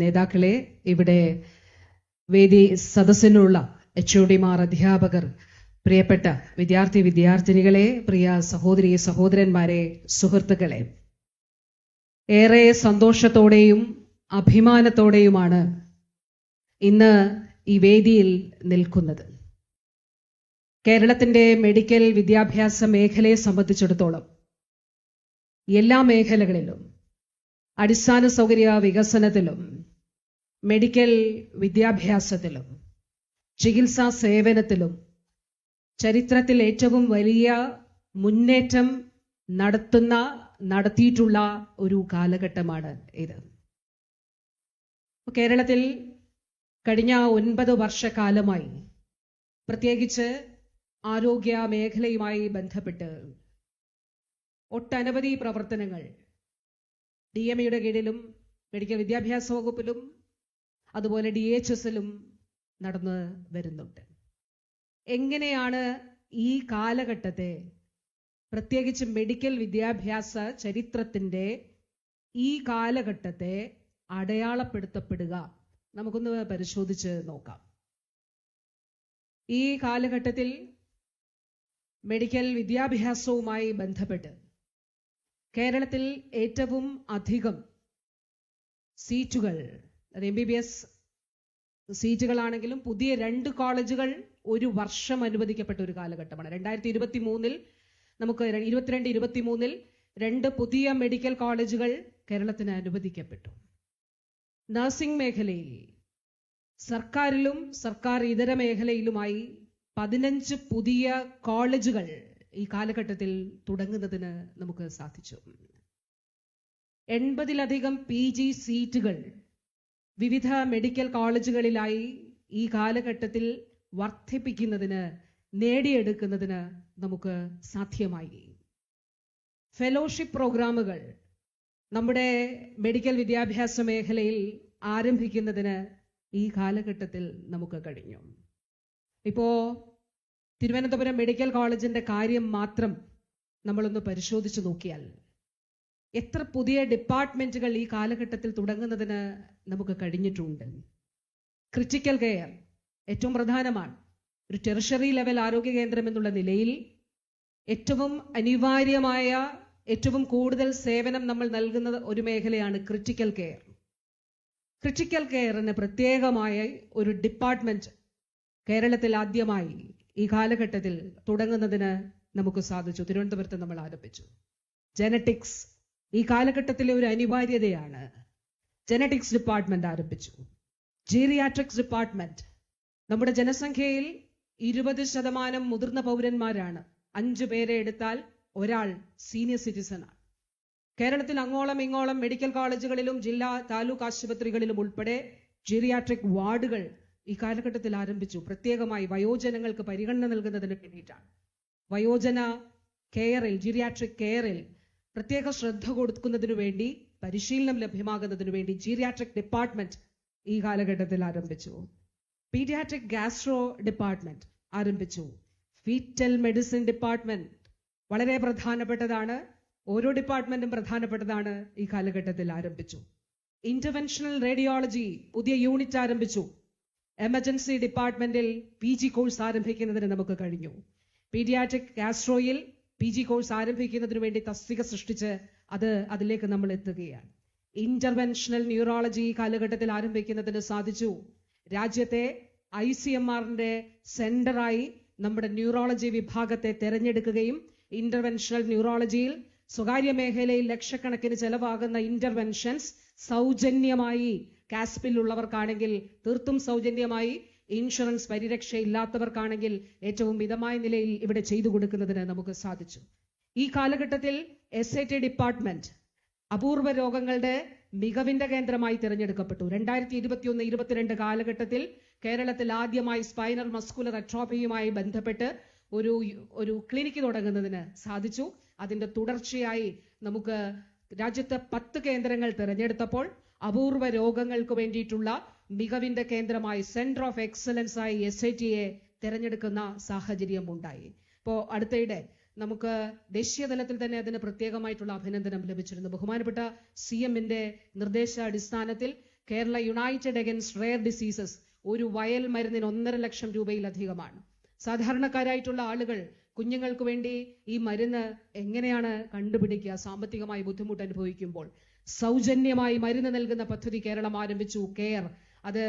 നേതാക്കളെ, ഇവിടെ വേദി സദസ്സിനുള്ള HOD-മാർ, അധ്യാപകർ, പ്രിയപ്പെട്ട വിദ്യാർത്ഥിനികളെ, പ്രിയ സഹോദരി സഹോദരന്മാരെ, സുഹൃത്തുക്കളെ, ഏറെ സന്തോഷത്തോടെയും അഭിമാനത്തോടെയുമാണ് ഇന്ന് ഈ വേദിയിൽ നിൽക്കുന്നത്. കേരളത്തിന്റെ മെഡിക്കൽ വിദ്യാഭ്യാസ മേഖലയെ സംബന്ധിച്ചിടത്തോളം എല്ലാ മേഖലകളിലും, അടിസ്ഥാന സൗകര്യ വികസനത്തിലും, മെഡിക്കൽ വിദ്യാഭ്യാസത്തിലും, ചികിത്സാ സേവനത്തിലും ചരിത്രത്തിൽ ഏറ്റവും വലിയ മുന്നേറ്റം നടത്തിയിട്ടുള്ള ഒരു കാലഘട്ടമാണ് ഇത്. കേരളത്തിൽ കഴിഞ്ഞ 9 വർഷക്കാലമായി, പ്രത്യേകിച്ച് ആരോഗ്യ മേഖലയുമായി ബന്ധപ്പെട്ട് ഒട്ടനവധി പ്രവർത്തനങ്ങൾ DMEയുടെ കീഴിലും മെഡിക്കൽ വിദ്യാഭ്യാസ വകുപ്പിലും അതുപോലെ DHSലും നടന്നു വരുന്നുണ്ട്. എങ്ങനെയാണ് ഈ കാലഘട്ടത്തെ, പ്രത്യേകിച്ച് മെഡിക്കൽ വിദ്യാഭ്യാസ ചരിത്രത്തിന്റെ ഈ കാലഘട്ടത്തെ അടയാളപ്പെടുത്തപ്പെടുക? നമുക്കൊന്ന് പരിശോധിച്ച് നോക്കാം. ഈ കാലഘട്ടത്തിൽ മെഡിക്കൽ വിദ്യാഭ്യാസവുമായി ബന്ധപ്പെട്ട് കേരളത്തിൽ ഏറ്റവും അധികം സീറ്റുകൾ, MBBS സീറ്റുകളാണെങ്കിലും പുതിയ 2 കോളേജുകൾ ഒരു വർഷം അനുവദിക്കപ്പെട്ട ഒരു കാലഘട്ടമാണ്. 2023-ൽ നമുക്ക് 22-23-ൽ 2 പുതിയ മെഡിക്കൽ കോളേജുകൾ കേരളത്തിന് അനുവദിക്കപ്പെട്ടു. നഴ്സിംഗ് മേഖലയിൽ സർക്കാരിലും സർക്കാർ ഇതര മേഖലയിലുമായി 15 പുതിയ കോളേജുകൾ ഈ കാലഘട്ടത്തിൽ തുടങ്ങുന്നതിന് നമുക്ക് സാധിച്ചു. 80-ലധികം PG സീറ്റുകൾ വിവിധ മെഡിക്കൽ കോളേജുകളിലായി ഈ കാലഘട്ടത്തിൽ വർദ്ധിപ്പിക്കുന്നതിന്, നേടിയെടുക്കുന്നതിന് നമുക്ക് സാധ്യമായി. ഫെലോഷിപ്പ് പ്രോഗ്രാമുകൾ നമ്മുടെ മെഡിക്കൽ വിദ്യാഭ്യാസ മേഖലയിൽ ആരംഭിക്കുന്നതിന് ഈ കാലഘട്ടത്തിൽ നമുക്ക് കഴിഞ്ഞു. ഇപ്പോ തിരുവനന്തപുരം മെഡിക്കൽ കോളേജിന്റെ കാര്യം മാത്രം നമ്മളൊന്ന് പരിശോധിച്ചു നോക്കിയാൽ എത്ര പുതിയ ഡിപ്പാർട്ട്മെന്റുകൾ ഈ കാലഘട്ടത്തിൽ തുടങ്ങുന്നതിന് നമുക്ക് കഴിഞ്ഞിട്ടുണ്ട്. ക്രിട്ടിക്കൽ കെയർ ഏറ്റവും പ്രധാനമാണ്. ഒരു ടെറിഷറി ലെവൽ ആരോഗ്യ കേന്ദ്രം എന്നുള്ള നിലയിൽ ഏറ്റവും അനിവാര്യമായ, ഏറ്റവും കൂടുതൽ സേവനം നമ്മൾ നൽകുന്ന ഒരു മേഖലയാണ് ക്രിട്ടിക്കൽ കെയർ. ക്രിട്ടിക്കൽ കെയറിന് പ്രത്യേകമായ ഒരു ഡിപ്പാർട്ട്മെന്റ് കേരളത്തിൽ ആദ്യമായി ഈ കാലഘട്ടത്തിൽ തുടങ്ങുന്നതിന് നമുക്ക് സാധിച്ചു. തിരുവനന്തപുരത്ത് നമ്മൾ ആരംഭിച്ചു. ജെനറ്റിക്സ് ഈ കാലഘട്ടത്തിലെ ഒരു അനിവാര്യതയാണ്. ജെനറ്റിക്സ് ഡിപ്പാർട്ട്മെന്റ് ആരംഭിച്ചു. ജീറിയാട്രിക്സ് ഡിപ്പാർട്ട്മെന്റ്, നമ്മുടെ ജനസംഖ്യയിൽ 20% മുതിർന്ന പൗരന്മാരാണ്. 5 പേരെ എടുത്താൽ ഒരാൾ സീനിയർ സിറ്റിസൺ ആണ്. കേരളത്തിൽ അങ്ങോളം ഇങ്ങോളം മെഡിക്കൽ കോളേജുകളിലും ജില്ലാ താലൂക്ക് ആശുപത്രികളിലും ഉൾപ്പെടെ ജീറിയാട്രിക് വാർഡുകൾ ഈ കാലഘട്ടത്തിൽ ആരംഭിച്ചു. പ്രത്യേകമായി വയോജനങ്ങൾക്ക് പരിഗണന നൽകുന്നതിന് വേണ്ടിയിട്ടാണ്. വയോജന കെയറിൽ, ജീറിയാട്രിക് കെയറിൽ പ്രത്യേക ശ്രദ്ധ കൊടുക്കുന്നതിനു വേണ്ടി, പരിശീലനം ലഭ്യമാകുന്നതിനു വേണ്ടി ജീറിയാട്രിക് ഡിപ്പാർട്ട്മെന്റ് ഈ കാലഘട്ടത്തിൽ ആരംഭിച്ചു. പീഡിയാട്രിക് ഗാസ്ട്രോ ഡിപ്പാർട്ട്മെന്റ് ആരംഭിച്ചു. ഫീറ്റൽ മെഡിസിൻ ഡിപ്പാർട്ട്മെന്റ് വളരെ പ്രധാനപ്പെട്ടതാണ്. ഓരോ ഡിപ്പാർട്ട്മെന്റും പ്രധാനപ്പെട്ടതാണ്. ഈ കാലഘട്ടത്തിൽ ആരംഭിച്ചു. ഇന്റർവെൻഷണൽ റേഡിയോളജി പുതിയ യൂണിറ്റ് ആരംഭിച്ചു. എമർജൻസി ഡിപ്പാർട്ട്മെന്റിൽ PG കോഴ്സ് ആരംഭിക്കുന്നതിന് നമുക്ക് കഴിഞ്ഞു. പീഡിയാട്രിക് ഗാസ്ട്രോയിൽ PG കോഴ്സ് ആരംഭിക്കുന്നതിന് വേണ്ടി തസ്തിക സൃഷ്ടിച്ച് അതിലേക്ക് നമ്മൾ എത്തുകയാണ്. ഇന്റർവെൻഷണൽ ന്യൂറോളജി കാലഘട്ടത്തിൽ ആരംഭിക്കുന്നതിന് സാധിച്ചു. രാജ്യത്തെ ICMR-ന്റെ സെന്ററായി നമ്മുടെ ന്യൂറോളജി വിഭാഗത്തെ തെരഞ്ഞെടുക്കുകയും ഇന്റർവെൻഷണൽ ന്യൂറോളജിയിൽ സ്വകാര്യ മേഖലയിൽ ലക്ഷക്കണക്കിന് ചെലവാകുന്ന ഇന്റർവെൻഷൻസ് സൗജന്യമായി, കാസ്പിൽ ഉള്ളവർക്കാണെങ്കിൽ തീർത്തും സൗജന്യമായി, ഇൻഷുറൻസ് പരിരക്ഷയില്ലാത്തവർക്കാണെങ്കിൽ ഏറ്റവും മിതമായ നിലയിൽ ഇവിടെ ചെയ്തു കൊടുക്കുന്നതിന് നമുക്ക് സാധിച്ചു. ഈ കാലഘട്ടത്തിൽ SAT ഡിപ്പാർട്ട്മെന്റ് അപൂർവ രോഗങ്ങളുടെ മികവിന്റെ കേന്ദ്രമായി തിരഞ്ഞെടുക്കപ്പെട്ടു. 2021-22 കാലഘട്ടത്തിൽ കേരളത്തിൽ ആദ്യമായി സ്പൈനൽ മസ്കുലർ അട്രോഫിയുമായി ബന്ധപ്പെട്ട് ഒരു ക്ലിനിക്ക് തുടങ്ങുന്നതിന് സാധിച്ചു. അതിന്റെ തുടർച്ചയായി നമുക്ക് രാജ്യത്ത് 10 കേന്ദ്രങ്ങൾ തിരഞ്ഞെടുത്തപ്പോൾ അപൂർവ രോഗങ്ങൾക്ക് വേണ്ടിയിട്ടുള്ള മികവിന്റെ കേന്ദ്രമായി, സെന്റർ ഓഫ് എക്സലൻസ് ആയി SATയെ തിരഞ്ഞെടുക്കുന്ന സാഹചര്യം ഉണ്ടായി. ഇപ്പോൾ അടുത്തയിടെ നമുക്ക് ദേശീയ തലത്തിൽ തന്നെ അതിന് പ്രത്യേകമായിട്ടുള്ള അഭിനന്ദനം ലഭിച്ചിരുന്നു. ബഹുമാനപ്പെട്ട CMന്റെ നിർദ്ദേശാടിസ്ഥാനത്തിൽ Kerala united against rare diseases ഒരു വയൽ മരുന്നിന് 1.5 ലക്ഷം രൂപയിലധികമാണ്. സാധാരണക്കാരായിട്ടുള്ള ആളുകൾ കുഞ്ഞുങ്ങൾക്ക് വേണ്ടി ഈ മരുന്ന് എങ്ങനെയാണ് കണ്ടുപിടിക്കുക? സാമ്പത്തികമായി ബുദ്ധിമുട്ട് അനുഭവിക്കുമ്പോൾ സൗജന്യമായി മരുന്ന് നൽകുന്ന പദ്ധതി കേരളം ആരംഭിച്ചു, കെയർ. അത്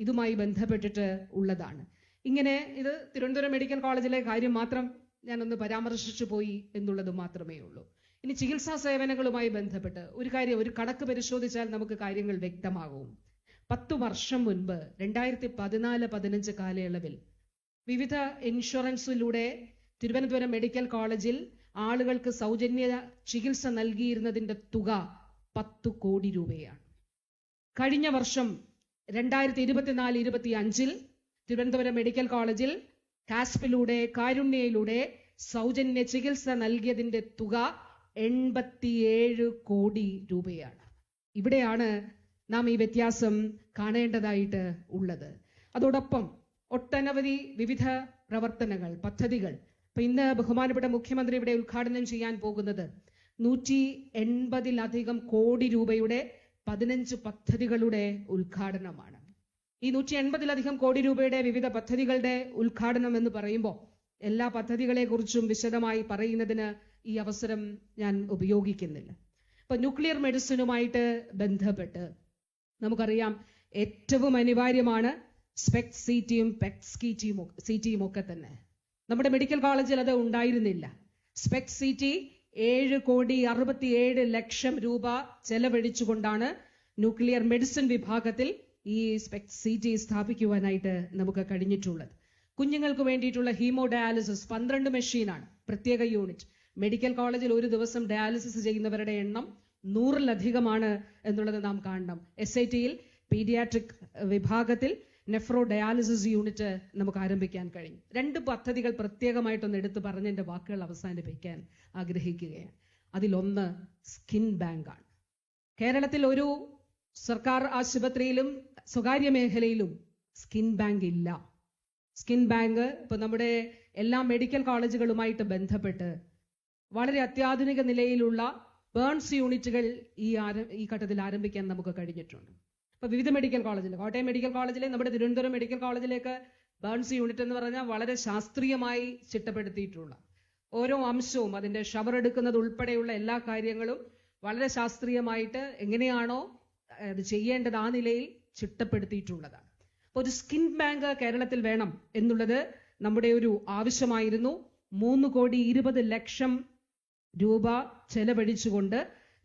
ഇതുമായി ബന്ധപ്പെട്ടിട്ട് ഉള്ളതാണ്. ഇങ്ങനെ ഇത് തിരുവനന്തപുരം മെഡിക്കൽ കോളേജിലെ കാര്യം മാത്രം ഞാനൊന്ന് പരാമർശിച്ചു പോയി എന്നുള്ളത് മാത്രമേ ഉള്ളൂ. ഇനി ചികിത്സാ സേവനങ്ങളുമായി ബന്ധപ്പെട്ട് ഒരു കണക്ക് പരിശോധിച്ചാൽ നമുക്ക് കാര്യങ്ങൾ വ്യക്തമാകും. 10 വർഷം മുൻപ് 2014-15 കാലയളവിൽ വിവിധ ഇൻഷുറൻസിലൂടെ തിരുവനന്തപുരം മെഡിക്കൽ കോളേജിൽ ആളുകൾക്ക് സൗജന്യ ചികിത്സ നൽകിയിരുന്നതിന്റെ തുക 10 കോടി രൂപയാണ്. കഴിഞ്ഞ വർഷം 2024-25 തിരുവനന്തപുരം മെഡിക്കൽ കോളേജിൽ കാസ്പിലൂടെ കാരുണ്യയിലൂടെ സൗജന്യ ചികിത്സ നൽകിയതിന്റെ തുക 87 കോടി രൂപയാണ്. ഇവിടെയാണ് നാം ഈ വ്യത്യാസം കാണേണ്ടതായിട്ട് ഉള്ളത്. അതോടൊപ്പം ഒട്ടനവധി വിവിധ പ്രവർത്തനങ്ങൾ, പദ്ധതികൾ. ഇപ്പൊ ഇന്ന് ബഹുമാനപ്പെട്ട മുഖ്യമന്ത്രി ഇവിടെ ഉദ്ഘാടനം ചെയ്യാൻ പോകുന്നത് 180-ലധികം കോടി രൂപയുടെ 15 പദ്ധതികളുടെ ഉദ്ഘാടനമാണ്. ഈ 180-ലധികം കോടി രൂപയുടെ വിവിധ പദ്ധതികളുടെ ഉദ്ഘാടനം എന്ന് പറയുമ്പോൾ എല്ലാ പദ്ധതികളെ കുറിച്ചും വിശദമായി പറയുന്നതിന് ഈ അവസരം ഞാൻ ഉപയോഗിക്കുന്നില്ല. ഇപ്പൊ ന്യൂക്ലിയർ മെഡിസിനുമായിട്ട് ബന്ധപ്പെട്ട് നമുക്കറിയാം ഏറ്റവും അനിവാര്യമാണ് സ്പെക്ട് സിറ്റിയും സിറ്റിയും ഒക്കെ തന്നെ. നമ്മുടെ മെഡിക്കൽ കോളേജിൽ അത് ഉണ്ടായിരുന്നില്ല. സ്പെക്ട് സിറ്റി 7,67,00,000 രൂപ ചെലവഴിച്ചുകൊണ്ടാണ് ന്യൂക്ലിയർ മെഡിസിൻ വിഭാഗത്തിൽ ഈ സ്പെക്ട് സിറ്റി സ്ഥാപിക്കുവാനായിട്ട് നമുക്ക് കഴിഞ്ഞിട്ടുള്ളത്. കുഞ്ഞുങ്ങൾക്ക് വേണ്ടിയിട്ടുള്ള ഹീമോ ഡയാലിസിസ് 12 മെഷീനാണ്, പ്രത്യേക യൂണിറ്റ്. മെഡിക്കൽ കോളേജിൽ ഒരു ദിവസം ഡയാലിസിസ് ചെയ്യുന്നവരുടെ എണ്ണം 100-ലധികമാണ് എന്നുള്ളത് നാം കാണണം. SITയിൽ പീഡിയാട്രിക് വിഭാഗത്തിൽ നെഫ്രോ ഡയാലിസിസ് യൂണിറ്റ് നമുക്ക് ആരംഭിക്കാൻ കഴിഞ്ഞു. 2 പദ്ധതികൾ പ്രത്യേകമായിട്ടൊന്ന് എടുത്തു പറഞ്ഞ് എൻ്റെ വാക്കുകൾ അവസാനിപ്പിക്കാൻ ആഗ്രഹിക്കുകയാണ്. അതിലൊന്ന് സ്കിൻ ബാങ്കാണ്. കേരളത്തിൽ ഒരു സർക്കാർ ആശുപത്രിയിലും സ്വകാര്യ മേഖലയിലും സ്കിൻ ബാങ്ക് ഇല്ല. സ്കിൻ ബാങ്ക് ഇപ്പൊ നമ്മുടെ എല്ലാ മെഡിക്കൽ കോളേജുകളുമായിട്ട് ബന്ധപ്പെട്ട് വളരെ അത്യാധുനിക നിലയിലുള്ള ബേൺസ് യൂണിറ്റുകൾ ഈ ഘട്ടത്തിൽ ആരംഭിക്കാൻ നമുക്ക് കഴിഞ്ഞിട്ടുണ്ട്. ഇപ്പൊ വിവിധ മെഡിക്കൽ കോളേജിൽ, കോട്ടയം മെഡിക്കൽ കോളേജിലെ നമ്മുടെ തിരുവനന്തപുരം മെഡിക്കൽ കോളേജിലേക്ക് ബേൺസ് യൂണിറ്റ് എന്ന് പറഞ്ഞാൽ വളരെ ശാസ്ത്രീയമായി ചിട്ടപ്പെടുത്തിയിട്ടുള്ള ഓരോ അംശവും, അതിന്റെ ഷവർ എടുക്കുന്നത് ഉൾപ്പെടെയുള്ള എല്ലാ കാര്യങ്ങളും വളരെ ശാസ്ത്രീയമായിട്ട് എങ്ങനെയാണോ അത് ചെയ്യേണ്ടത് ആ നിലയിൽ ചിട്ടപ്പെടുത്തിയിട്ടുള്ളതാണ്. ഒരു സ്കിൻ ബാങ്ക് കേരളത്തിൽ വേണം എന്നുള്ളത് നമ്മുടെ ഒരു ആവശ്യമായിരുന്നു. 3,20,00,000 രൂപ ചെലവഴിച്ചുകൊണ്ട്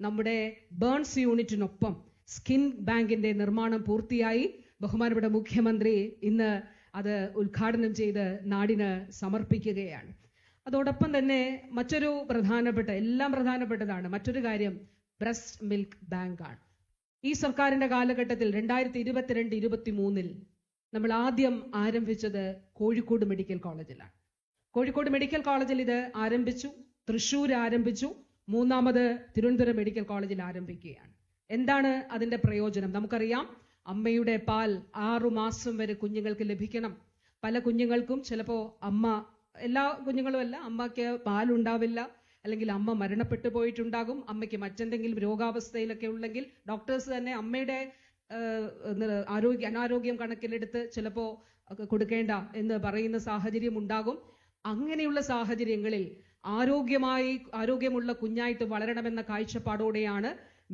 നമ്മുടെ ബേൺസ് യൂണിറ്റിനൊപ്പം സ്കിൻ ബാങ്കിന്റെ നിർമ്മാണം പൂർത്തിയായി. ബഹുമാനപ്പെട്ട മുഖ്യമന്ത്രി ഇന്ന് അത് ഉദ്ഘാടനം ചെയ്ത് നാടിന് സമർപ്പിക്കുകയാണ്. അതോടൊപ്പം തന്നെ മറ്റൊരു എല്ലാം പ്രധാനപ്പെട്ടതാണ് മറ്റൊരു കാര്യം ബ്രസ്റ്റ് മിൽക്ക് ബാങ്കാണ്. ഈ സർക്കാരിന്റെ കാലഘട്ടത്തിൽ 2022-23 നമ്മൾ ആദ്യം ആരംഭിച്ചത് കോഴിക്കോട് മെഡിക്കൽ കോളേജിലാണ്. കോഴിക്കോട് മെഡിക്കൽ കോളേജിൽ ഇത് ആരംഭിച്ചു, തൃശ്ശൂർ ആരംഭിച്ചു, 3ാമത് തിരുവനന്തപുരം മെഡിക്കൽ കോളേജിൽ ആരംഭിക്കുകയാണ്. എന്താണ് അതിന്റെ പ്രയോജനം? നമുക്കറിയാം, അമ്മയുടെ പാൽ 6 മാസം വരെ കുഞ്ഞുങ്ങൾക്ക് ലഭിക്കണം. പല കുഞ്ഞുങ്ങൾക്കും ചിലപ്പോൾ എല്ലാ കുഞ്ഞുങ്ങളും അല്ല, അമ്മയ്ക്ക് പാലുണ്ടാവില്ല, അല്ലെങ്കിൽ അമ്മ മരണപ്പെട്ടു പോയിട്ടുണ്ടാകും. അമ്മയ്ക്ക് മറ്റെന്തെങ്കിലും രോഗാവസ്ഥയിലൊക്കെ ഉണ്ടെങ്കിൽ ഡോക്ടേഴ്സ് തന്നെ അമ്മയുടെ അനാരോഗ്യം കണക്കിലെടുത്ത് ചിലപ്പോൾ കൊടുക്കേണ്ട എന്ന് പറയുന്ന സാഹചര്യം ഉണ്ടാകും. അങ്ങനെയുള്ള സാഹചര്യങ്ങളിൽ ആരോഗ്യമുള്ള കുഞ്ഞായിട്ട് വളരണമെന്ന കാഴ്ചപ്പാടോടെയാണ്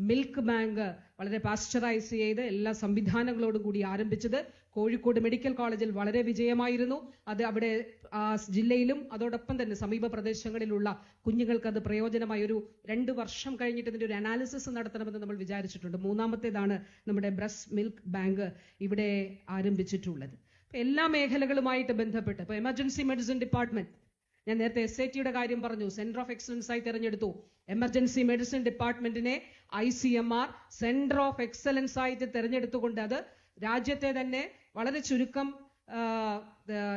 മിൽക്ക് ബാങ്ക് വളരെ പാസ്ചറൈസ് ചെയ്ത് എല്ലാ സംവിധാനങ്ങളോടും കൂടി ആരംഭിച്ചത്. കോഴിക്കോട് മെഡിക്കൽ കോളേജിൽ വളരെ വിജയമായിരുന്നു. അത് അവിടെ ആ ജില്ലയിലും അതോടൊപ്പം തന്നെ സമീപ പ്രദേശങ്ങളിലുള്ള കുഞ്ഞുങ്ങൾക്ക് അത് പ്രയോജനമായി. ഒരു 2 വർഷം കഴിഞ്ഞിട്ട് ഇതിന്റെ ഒരു അനാലിസിസ് നടത്തണമെന്ന് നമ്മൾ വിചാരിച്ചിട്ടുണ്ട്. 3ാമത്തേതാണ് നമ്മുടെ ബ്രസ്റ്റ് മിൽക്ക് ബാങ്ക് ഇവിടെ ആരംഭിച്ചിട്ടുള്ളത്. എല്ലാ മേഖലകളുമായിട്ട് ബന്ധപ്പെട്ട് ഇപ്പൊ എമർജൻസി മെഡിസിൻ ഡിപ്പാർട്ട്മെന്റ്, ഞാൻ നേരത്തെ SITയുടെ കാര്യം പറഞ്ഞു, സെന്റർ ഓഫ് എക്സലൻസ് ആയി തെരഞ്ഞെടുത്തു. എമർജൻസി മെഡിസിൻ ഡിപ്പാർട്ട്മെന്റിനെ ICMR സെന്റർ ഓഫ് എക്സലൻസ് ആയിട്ട് തെരഞ്ഞെടുത്തുകൊണ്ട് അത് രാജ്യത്തെ തന്നെ വളരെ ചുരുക്കം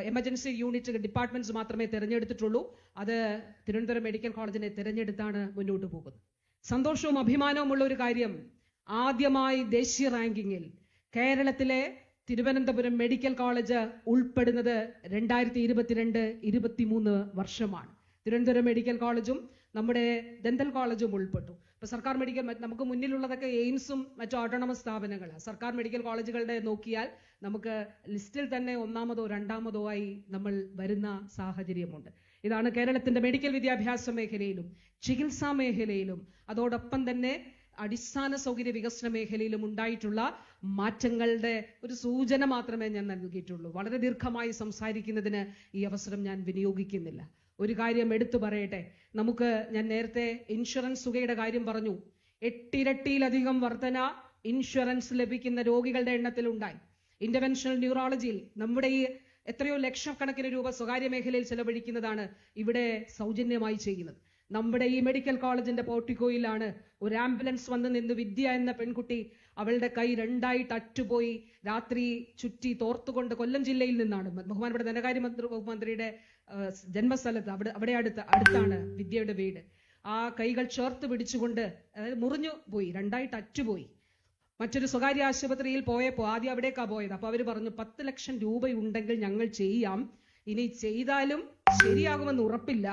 എമർജൻസി യൂണിറ്റ് ഡിപ്പാർട്ട്മെന്റ്സ് മാത്രമേ തെരഞ്ഞെടുത്തിട്ടുള്ളൂ. അത് തിരുവനന്തപുരം മെഡിക്കൽ കോളേജിനെ തെരഞ്ഞെടുത്താണ് മുന്നോട്ട് പോകുന്നത്. സന്തോഷവും അഭിമാനവുമുള്ള ഒരു കാര്യം, ആദ്യമായി ദേശീയ റാങ്കിങ്ങിൽ കേരളത്തിലെ തിരുവനന്തപുരം മെഡിക്കൽ കോളേജ് ഉൾപ്പെടുന്നത് 2022-23 വർഷമാണ്. തിരുവനന്തപുരം മെഡിക്കൽ കോളേജും നമ്മുടെ ഡെന്റൽ കോളേജും ഉൾപ്പെട്ടു. ഇപ്പോൾ സർക്കാർ മെഡിക്കൽ നമുക്ക് മുന്നിലുള്ളതൊക്കെ എയിംസും മറ്റു ഓട്ടോണമസ് സ്ഥാപനങ്ങളാണ്. സർക്കാർ മെഡിക്കൽ കോളേജുകളുടെ നോക്കിയാൽ നമുക്ക് ലിസ്റ്റിൽ തന്നെ ഒന്നാമതോ രണ്ടാമതോ ആയി നമ്മൾ വരുന്ന സാഹചര്യമുണ്ട്. ഇതാണ് കേരളത്തിന്റെ മെഡിക്കൽ വിദ്യാഭ്യാസ മേഖലയിലും ചികിത്സാ മേഖലയിലും അതോടൊപ്പം തന്നെ അടിസ്ഥാന സൗകര്യ വികസന മേഖലയിലും ഉണ്ടായിട്ടുള്ള മാറ്റങ്ങളുടെ ഒരു സൂചന മാത്രമേ ഞാൻ നൽകിയിട്ടുള്ളൂ. വളരെ ദീർഘമായി സംസാരിക്കുന്നതിന് ഈ അവസരം ഞാൻ വിനിയോഗിക്കുന്നില്ല. ഒരു കാര്യം എടുത്തു പറയട്ടെ. ഞാൻ നേരത്തെ ഇൻഷുറൻസ് തുകയുടെ കാര്യം പറഞ്ഞു. 8 ഇരട്ടിയിലധികം വർധന ഇൻഷുറൻസ് ലഭിക്കുന്ന രോഗികളുടെ എണ്ണത്തിൽ ഉണ്ടായി. ഇന്റർവെൻഷണൽ ന്യൂറോളജിയിൽ നമ്മുടെ ഈ എത്രയോ ലക്ഷക്കണക്കിന് രൂപ സ്വകാര്യ മേഖലയിൽ ചെലവഴിക്കുന്നതാണ് ഇവിടെ സൗജന്യമായി ചെയ്യുന്നത്. നമ്മുടെ ഈ മെഡിക്കൽ കോളേജിന്റെ പോർട്ടിക്കോയിലാണ് ഒരു ആംബുലൻസ് വന്ന് നിന്ന് വിദ്യ എന്ന പെൺകുട്ടി അവളുടെ കൈ 2ആയിട്ട് അറ്റുപോയി രാത്രി ചുറ്റി തോർത്തുകൊണ്ട്, കൊല്ലം ജില്ലയിൽ നിന്നാണ്, ബഹുമാനപ്പെട്ട ധനകാര്യ മന്ത്രിയുടെ ജന്മസ്ഥലത്ത് അവിടെ അടുത്താണ് വിദ്യയുടെ വീട്. ആ കൈകൾ ചേർത്ത് പിടിച്ചുകൊണ്ട്, അതായത് മുറിഞ്ഞു പോയി, 2ആയിട്ട് അറ്റുപോയി. മറ്റൊരു സ്വകാര്യ ആശുപത്രിയിൽ പോയപ്പോൾ ആദ്യം അവിടേക്കാ പോയത്. അപ്പൊ അവര് പറഞ്ഞു 10 ലക്ഷം രൂപയുണ്ടെങ്കിൽ ഞങ്ങൾ ചെയ്യാം, ഇനി ചെയ്താലും ശരിയാകുമെന്ന് ഉറപ്പില്ല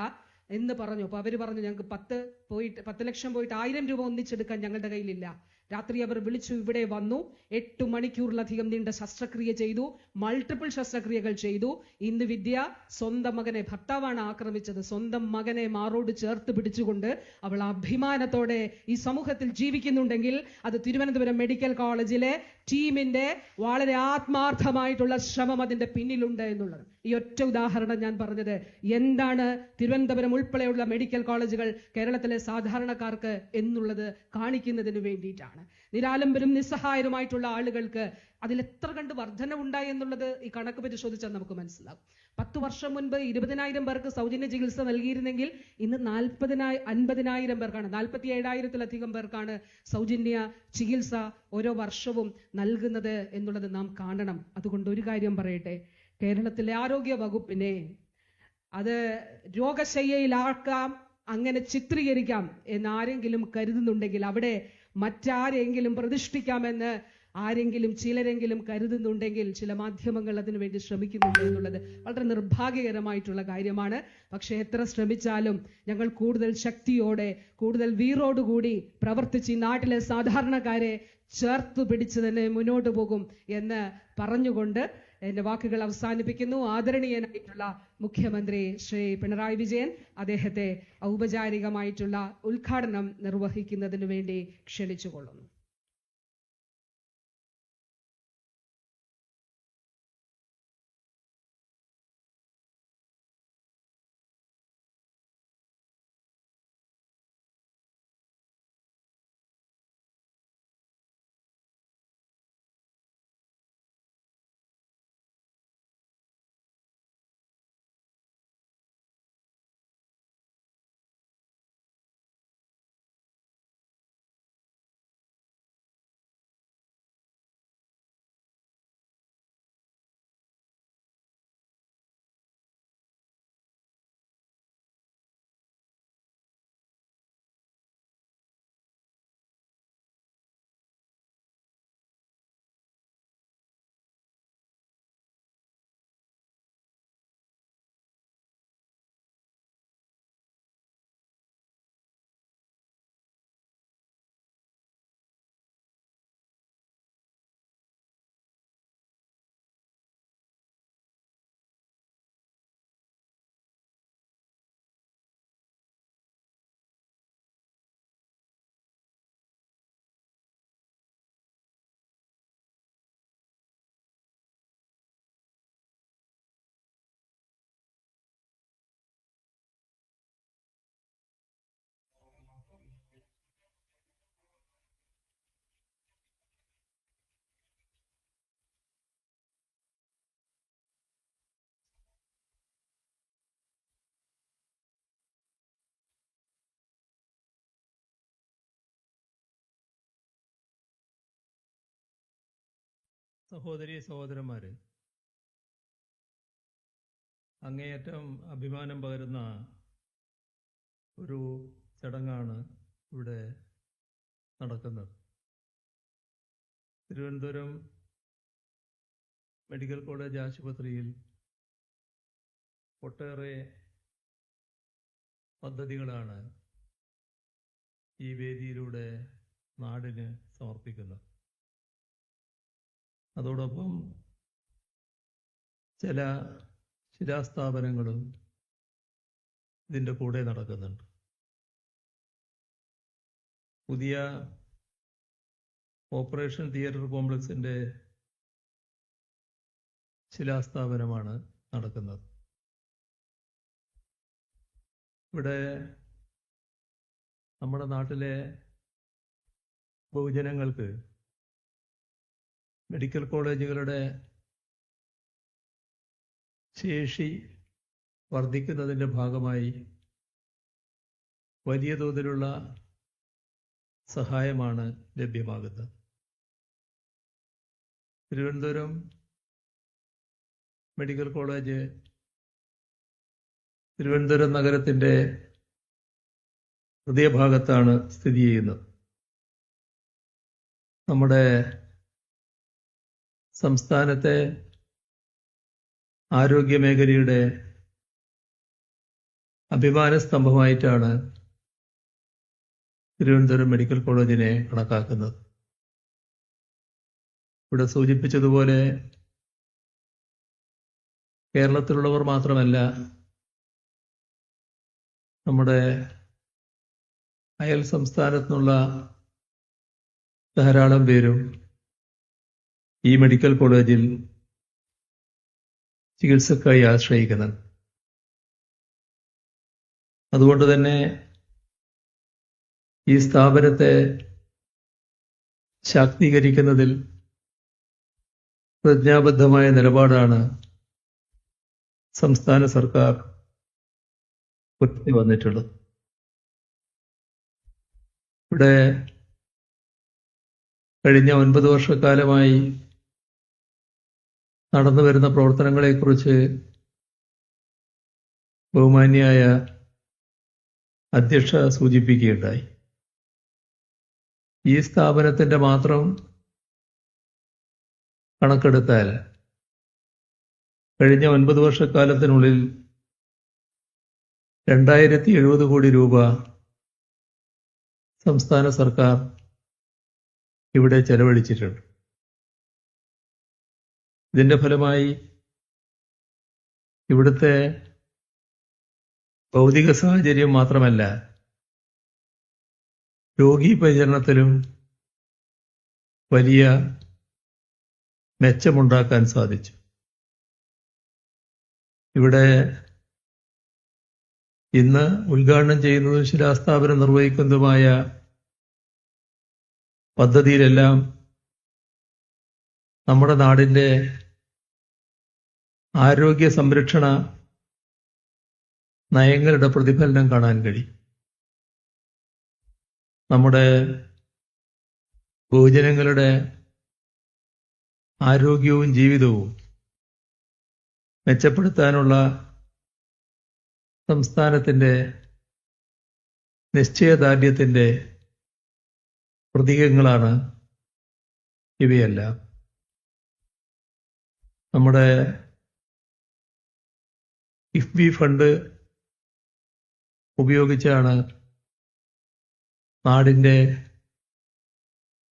എന്ന് പറഞ്ഞു. അപ്പൊ അവര് പറഞ്ഞു ഞങ്ങൾക്ക് 10 ലക്ഷം പോയിട്ട് 1000 രൂപ ഒന്നിച്ചെടുക്കാൻ ഞങ്ങളുടെ കയ്യിലില്ല. രാത്രി അവർ വിളിച്ചു, ഇവിടെ വന്നു. 8 മണിക്കൂറിലധികം നീണ്ട ശസ്ത്രക്രിയ ചെയ്തു, മൾട്ടിപ്പിൾ ശസ്ത്രക്രിയകൾ ചെയ്തു. ഇന്ന് വിദ്യ സ്വന്തം മകനെ, ഭർത്താവാണ് ആക്രമിച്ചത്, സ്വന്തം മകനെ മാറോട് ചേർത്ത് പിടിച്ചുകൊണ്ട് അവൾ അഭിമാനത്തോടെ ഈ സമൂഹത്തിൽ ജീവിക്കുന്നുണ്ടെങ്കിൽ അത് തിരുവനന്തപുരം മെഡിക്കൽ കോളേജിലെ ടീമിന്റെ വളരെ ആത്മാർത്ഥമായിട്ടുള്ള ശ്രമം അതിന്റെ പിന്നിലുണ്ട് എന്നുള്ളത്. ഈ ഒറ്റ ഉദാഹരണം ഞാൻ പറഞ്ഞത് എന്താണ് തിരുവനന്തപുരം ഉൾപ്പെടെയുള്ള മെഡിക്കൽ കോളേജുകൾ കേരളത്തിലെ സാധാരണക്കാർക്ക് എന്നുള്ളത് കാണിക്കുന്നതിന് വേണ്ടിയിട്ടാണ്. നിരാലംബരും നിസ്സഹായരുമായിട്ടുള്ള ആളുകൾക്ക് അതിൽ എത്ര കണ്ട് വർധന ഉണ്ടായി എന്നുള്ളത് ഈ കണക്ക് പരിശോധിച്ചാൽ നമുക്ക് മനസ്സിലാവും. 10 വർഷം മുൻപ് 20,000 പേർക്ക് സൗജന്യ ചികിത്സ നൽകിയിരുന്നെങ്കിൽ ഇന്ന് 50,000 പേർക്കാണ്, 47,000-ലധികം പേർക്കാണ് സൗജന്യ ചികിത്സ ഓരോ വർഷവും നൽകുന്നത് എന്നുള്ളത് നാം കാണണം. അതുകൊണ്ട് ഒരു കാര്യം പറയട്ടെ, കേരളത്തിലെ ആരോഗ്യ വകുപ്പിനെ അത് രോഗശയ്യയിലാക്കാം, അങ്ങനെ ചിത്രീകരിക്കാം എന്ന് ആരെങ്കിലും കരുതുന്നുണ്ടെങ്കിൽ, അവിടെ മറ്റാരെങ്കിലും പ്രതിഷ്ഠിക്കാമെന്ന് ചിലരെങ്കിലും കരുതുന്നുണ്ടെങ്കിൽ, ചില മാധ്യമങ്ങൾ അതിനുവേണ്ടി ശ്രമിക്കുന്നുണ്ട് എന്നുള്ളത് വളരെ നിർഭാഗ്യകരമായിട്ടുള്ള കാര്യമാണ്. പക്ഷെ എത്ര ശ്രമിച്ചാലും ഞങ്ങൾ കൂടുതൽ ശക്തിയോടെ, കൂടുതൽ വീറോടുകൂടി പ്രവർത്തിച്ച് ഈ നാട്ടിലെ സാധാരണക്കാരെ ചേർത്തു പിടിച്ച് തന്നെ മുന്നോട്ട് പോകും എന്ന് പറഞ്ഞുകൊണ്ട് എന്റെ വാക്കുകൾ അവസാനിപ്പിക്കുന്നു. ആദരണീയനായിട്ടുള്ള മുഖ്യമന്ത്രി ശ്രീ പിണറായി വിജയൻ അദ്ദേഹത്തെ ഔപചാരികമായിട്ടുള്ള ഉദ്ഘാടനം നിർവഹിക്കുന്നതിന് വേണ്ടി ക്ഷണിച്ചുകൊള്ളുന്നു. സഹോദരി സഹോദരന്മാരെ, അങ്ങേയറ്റം അഭിമാനം പകരുന്ന ഒരു ചടങ്ങാണ് ഇവിടെ നടക്കുന്നത്. തിരുവനന്തപുരം മെഡിക്കൽ കോളേജ് ആശുപത്രിയിൽ ഒട്ടേറെ പദ്ധതികളാണ് ഈ വേദിയിലൂടെ നാടിന് സമർപ്പിക്കുന്നത്. അതോടൊപ്പം ചില ശിലാസ്ഥാപനങ്ങളും ഇതിൻ്റെ കൂടെ നടക്കുന്നുണ്ട്. പുതിയ ഓപ്പറേഷൻ തിയേറ്റർ കോംപ്ലക്സിൻ്റെ ശിലാസ്ഥാപനമാണ് നടക്കുന്നത്. ഇവിടെ നമ്മുടെ നാട്ടിലെ ബഹുജനങ്ങൾക്ക് മെഡിക്കൽ കോളേജുകളുടെ ശേഷി വർദ്ധിക്കുന്നതിൻ്റെ ഭാഗമായി വലിയ തോതിലുള്ള സഹായമാണ് ലഭ്യമാകുന്നത്. തിരുവനന്തപുരം മെഡിക്കൽ കോളേജ് തിരുവനന്തപുരം നഗരത്തിൻ്റെ ഹൃദയഭാഗത്താണ് സ്ഥിതി ചെയ്യുന്നത്. നമ്മുടെ സംസ്ഥാനത്തെ ആരോഗ്യ മേഖലയുടെ അഭിമാന സ്തംഭമായിട്ടാണ് തിരുവനന്തപുരം മെഡിക്കൽ കോളേജിനെ കണക്കാക്കുന്നത്. ഇവിടെ സൂചിപ്പിച്ചതുപോലെ കേരളത്തിലുള്ളവർ മാത്രമല്ല, നമ്മുടെ അയൽ സംസ്ഥാനത്തു നിന്നുള്ള ധാരാളം പേരും ഈ മെഡിക്കൽ കോളേജിൽ ചികിത്സക്കായി ആശ്രയിക്കുന്നുണ്ട്. അതുകൊണ്ട് തന്നെ ഈ സ്ഥാപനത്തെ ശാക്തീകരിക്കുന്നതിൽ പ്രതിജ്ഞാബദ്ധമായ നിലപാടാണ് സംസ്ഥാന സർക്കാർ പുലർത്തി വന്നിട്ടുള്ളത്. ഇവിടെ കഴിഞ്ഞ 9 വർഷക്കാലമായി നടന്നു വരുന്ന പ്രവർത്തനങ്ങളെക്കുറിച്ച് ബഹുമാന്യായ അധ്യക്ഷ സൂചിപ്പിക്കുകയുണ്ടായി. ഈ സ്ഥാപനത്തിൻ്റെ മാത്രം കണക്കെടുത്താൽ കഴിഞ്ഞ 9 വർഷക്കാലത്തിനുള്ളിൽ 2070 കോടി രൂപ സംസ്ഥാന സർക്കാർ ഇവിടെ ചെലവഴിച്ചിട്ടുണ്ട്. ഇതിൻ്റെ ഫലമായി ഇവിടുത്തെ ഭൗതിക സാഹചര്യം മാത്രമല്ല, രോഗീ പരിചരണത്തിലും വലിയ മെച്ചമുണ്ടാക്കാൻ സാധിച്ചു. ഇവിടെ ഇന്ന് ഉദ്ഘാടനം ചെയ്യുന്നതും ശിലാസ്ഥാപനം നിർവഹിക്കുന്നതുമായ പദ്ധതിയിലെല്ലാം നമ്മുടെ നാടിൻ്റെ ആരോഗ്യ സംരക്ഷണ നയങ്ങളുടെ പ്രതിഫലനം കാണാൻ കഴിയും. നമ്മുടെ ബഹുജനങ്ങളുടെ ആരോഗ്യവും ജീവിതവും മെച്ചപ്പെടുത്താനുള്ള സംസ്ഥാനത്തിൻ്റെ നിശ്ചയദാർഢ്യത്തിൻ്റെ പ്രതീകങ്ങളാണ് ഇവയെല്ലാം. നമ്മുടെ കിഫ്ബി ഫണ്ട് ഉപയോഗിച്ചാണ് നാടിൻ്റെ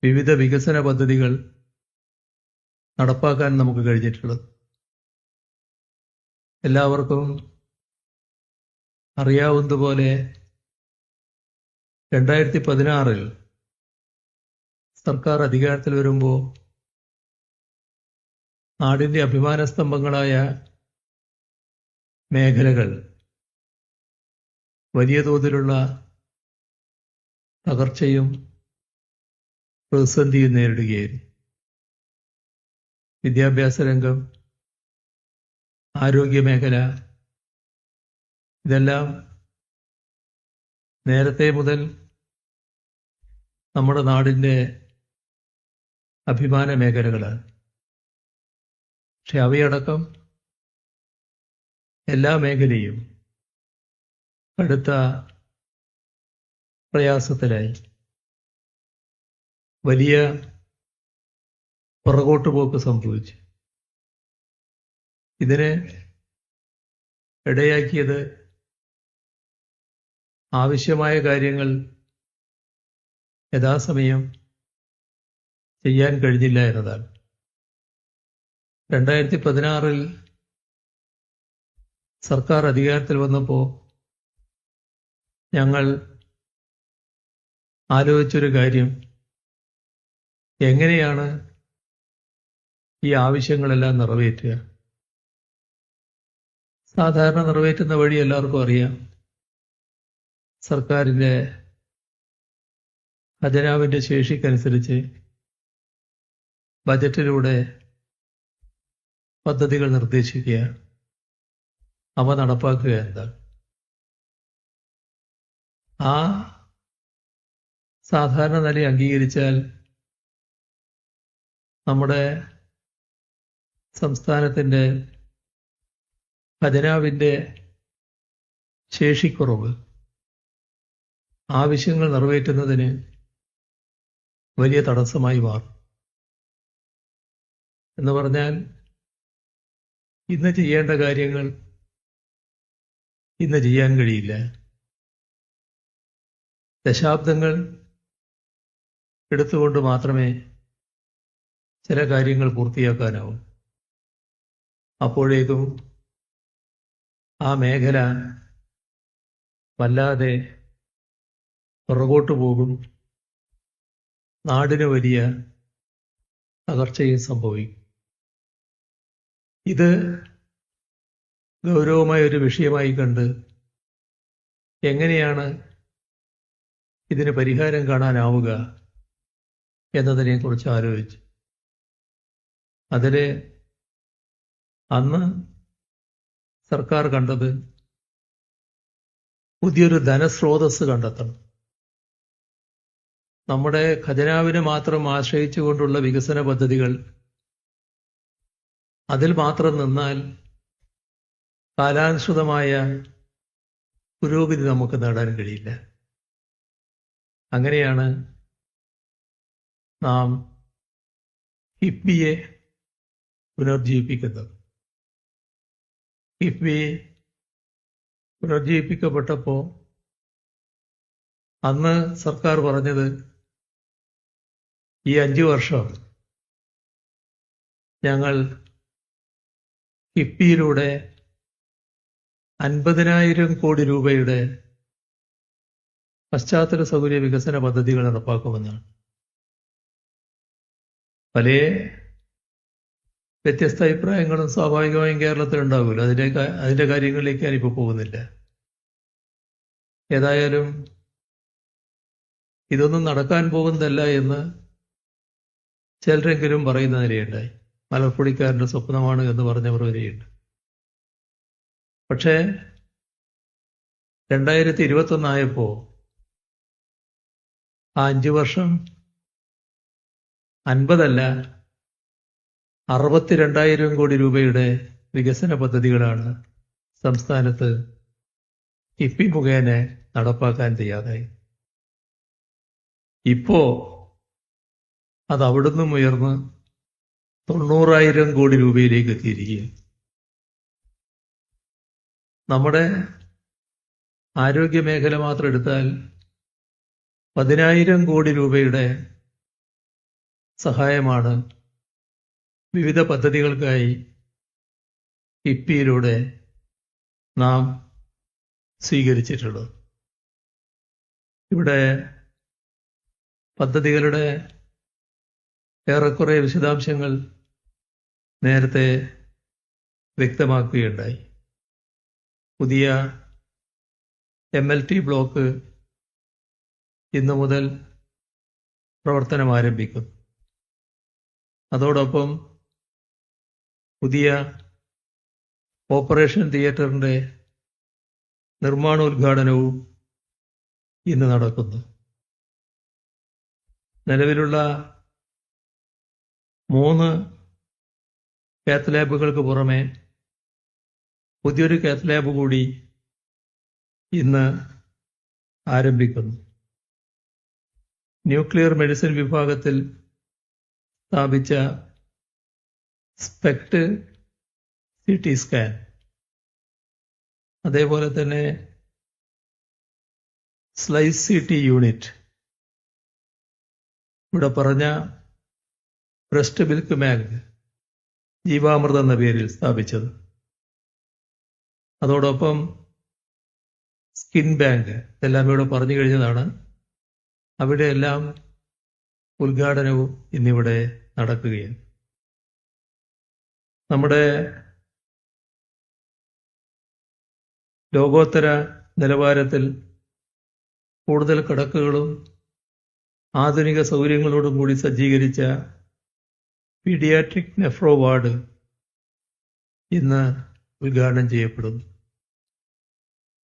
വിവിധ വികസന പദ്ധതികൾ നടപ്പാക്കാൻ നമുക്ക് കഴിഞ്ഞിട്ടുള്ളത്. എല്ലാവർക്കും അറിയാവുന്നതുപോലെ 2016 സർക്കാർ അധികാരത്തിൽ വരുമ്പോൾ നാടിൻ്റെ അഭിമാന സ്തംഭങ്ങളായ മേഖലകൾ വലിയ തോതിലുള്ള തകർച്ചയും പ്രതിസന്ധിയും നേരിടുകയായിരുന്നു. വിദ്യാഭ്യാസ രംഗം, ആരോഗ്യ മേഖല, ഇതെല്ലാം നേരത്തെ മുതൽ നമ്മുടെ നാടിൻ്റെ അഭിമാന മേഖലകളാണ്. പക്ഷെ അവയടക്കം എല്ലാ മേഖലയും കടുത്ത പ്രയാസത്തിലായി. വലിയ പുറകോട്ട് പോക്ക് സംഭവിച്ചു. ഇതിന് ഇടയാക്കിയത് ആവശ്യമായ കാര്യങ്ങൾ യഥാസമയം ചെയ്യാൻ കഴിഞ്ഞില്ല എന്നതാണ്. 2016 സർക്കാർ അധികാരത്തിൽ വന്നപ്പോൾ ഞങ്ങൾ ആലോചിച്ചൊരു കാര്യം, എങ്ങനെയാണ് ഈ ആവശ്യങ്ങളെല്ലാം നിറവേറ്റുക. സാധാരണ നിറവേറ്റുന്ന വഴി എല്ലാവർക്കും അറിയാം. സർക്കാരിൻ്റെ ഖജനാവിൻ്റെ ശേഷിക്കനുസരിച്ച് ബജറ്റിലൂടെ പദ്ധതികൾ നിർദ്ദേശിക്കുക, അവ നടപ്പാക്കുക എന്താണ്. ആ സാധാരണ നില അംഗീകരിച്ചാൽ നമ്മുടെ സംസ്ഥാനത്തിൻ്റെ ഖജനാവിൻ്റെ ശേഷിക്കുറവ് ആവശ്യങ്ങൾ നിറവേറ്റുന്നതിന് വലിയ തടസ്സമായി മാറും. എന്ന് പറഞ്ഞാൽ ഇന്ന് ചെയ്യേണ്ട കാര്യങ്ങൾ ഇന്ന് ചെയ്യാൻ കഴിയില്ല. ദശാബ്ദങ്ങൾ എടുത്തുകൊണ്ട് മാത്രമേ ചില കാര്യങ്ങൾ പൂർത്തിയാക്കാനാവൂ. അപ്പോഴേക്കും ആ മേഖല വല്ലാതെ പുറകോട്ട് പോകും, നാടിന് വലിയ തകർച്ചയും സംഭവിക്കും. ഇത് ഗൗരവമായ ഒരു വിഷയമായി കണ്ട് എങ്ങനെയാണ് ഇതിന് പരിഹാരം കാണാനാവുക എന്നതിനെക്കുറിച്ച് ആലോചിച്ചു. അതിൽ അന്ന് സർക്കാർ കണ്ടത് പുതിയൊരു ധനസ്രോതസ് കണ്ടെത്തണം. നമ്മുടെ ഖജനാവിനെ മാത്രം ആശ്രയിച്ചുകൊണ്ടുള്ള വികസന പദ്ധതികൾ, അതിൽ മാത്രം നിന്നാൽ കാലാനുസൃതമായ പുരോഗതി നമുക്ക് നേടാൻ കഴിയില്ല. അങ്ങനെയാണ് നാം കിഫ്ബിയെ പുനർജീവിപ്പിക്കുന്നത്. കിഫ്ബി പുനർജീവിപ്പിക്കപ്പെട്ടപ്പോൾ അന്ന് സർക്കാർ പറഞ്ഞത് ഈ 5 വർഷം ഞങ്ങൾ കിഫ്ബിയിലൂടെ 50,000 കോടി രൂപയുടെ പശ്ചാത്തല സൗകര്യ വികസന പദ്ധതികൾ നടപ്പാക്കുമെന്നാണ്. പല വ്യത്യസ്ത അഭിപ്രായങ്ങളും സ്വാഭാവികമായും കേരളത്തിലുണ്ടാകുമല്ലോ. അതിൻ്റെ കാര്യങ്ങളിലേക്ക് ഞാനിപ്പോൾ പോകുന്നില്ല. ഏതായാലും ഇതൊന്നും നടക്കാൻ പോകുന്നതല്ല എന്ന് ചിലരെങ്കിലും പറയുന്ന നിലയുണ്ടായി. മലർപ്പൊടിക്കാരൻ്റെ സ്വപ്നമാണ് എന്ന് പറഞ്ഞവർ വരെയുണ്ട്. പക്ഷേ 2021 ആയപ്പോൾ ആ 5 വർഷം 50 അല്ല 62,000 കോടി രൂപയുടെ വികസന പദ്ധതികളാണ് സംസ്ഥാനത്ത് കിഫ്ബി മുഖേന നടപ്പാക്കാൻ തയ്യാറായി. ഇപ്പോ അത് അവിടുന്ന് ഉയർന്ന് 90,000 കോടി രൂപയിലേക്ക് എത്തിയിരിക്കുക. നമ്മുടെ ആരോഗ്യ മേഖല മാത്രം എടുത്താൽ 10,000 കോടി രൂപയുടെ സഹായമാണ് വിവിധ പദ്ധതികൾക്കായി കിഫ്ബിയിലൂടെ നാം സ്വീകരിച്ചിട്ടുള്ളത്. ഇവിടെ പദ്ധതികളുടെ ഏറെക്കുറെ വിശദാംശങ്ങൾ നേരത്തെ വ്യക്തമാക്കുകയുണ്ടായി. പുതിയ MLT ബ്ലോക്ക് ഇന്നു മുതൽ പ്രവർത്തനം ആരംഭിക്കും. അതോടൊപ്പം പുതിയ ഓപ്പറേഷൻ തിയേറ്ററിൻ്റെ നിർമ്മാണോദ്ഘാടനവും ഇന്ന് നടക്കുന്നു. നിലവിലുള്ള 3 കാത്ത് ലാബുകൾക്ക് പുറമെ പുതിയൊരു കാത്ത് ലാബ് കൂടി ഇന്ന് ആരംഭിക്കുന്നു. ന്യൂക്ലിയർ മെഡിസിൻ വിഭാഗത്തിൽ സ്ഥാപിച്ച സ്പെക്ട് CT സ്കാൻ, അതേപോലെ തന്നെ സ്ലൈസ് CT യൂണിറ്റ് ഇവിടെ പറഞ്ഞ ബ്രസ്റ്റ് മിൽക്ക് ബാങ്ക് ജീവാമൃതം എന്ന പേരിൽ സ്ഥാപിച്ചത്. അതോടൊപ്പം സ്കിൻ ബാങ്ക് ഇതെല്ലാം ഇവിടെ പറഞ്ഞു കഴിഞ്ഞതാണ്. അവിടെയെല്ലാം ഉദ്ഘാടനവും ഇന്നിവിടെ നടക്കുകയാണ്. നമ്മുടെ ലോകോത്തര നിലവാരത്തിൽ കൂടുതൽ കിടക്കുകളും ആധുനിക സൗകര്യങ്ങളോടും കൂടി സജ്ജീകരിച്ച പീഡിയാട്രിക് നെഫ്രോ വാർഡ് ഇന്ന് ഉദ്ഘാടനം ചെയ്യപ്പെടുന്നു.